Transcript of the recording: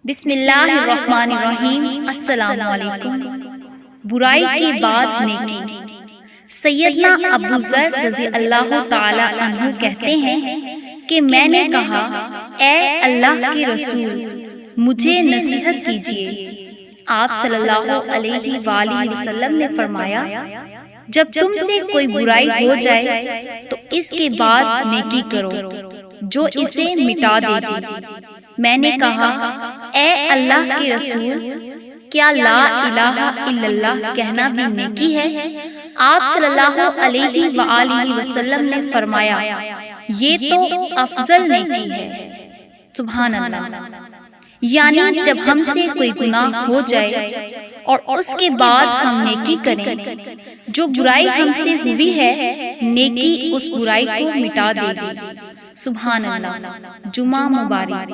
बिस्मिल्लाहिर्रहमानिर्रहीम। अस्सलामु अलैकुम। बुराई के बाद नेकी। सैयदना अबू ज़र रज़ी अल्लाह ताला अन्हु कहते हैं कि मैंने कहा, ए अल्लाह के रसूल, मुझे नसीहत कीजिए। आप सल्लल्लाहु अलैहि वसल्लम ने फरमाया, जब तुमसे कोई बुराई हो जाए तो इसके बाद नेकी करो जो इसे मिटा देगी। मैंने कहा, ए अल्लाह के रसूल, क्या ला इलाहा इल्लल्लाह कहना भी नेकी है? आप सल्लल्लाहु अलैहि वसल्लम ने फरमाया, ये तो अफजल नेकी है। सुभान अल्लाह। यानी जब हमसे कोई गुनाह हो जाए और उसके बाद हम नेकी करें, जो बुराई हमसे हुई है, नेकी उस बुराई को मिटा देगी। सुभान अल्लाह। जुमा मुबारक।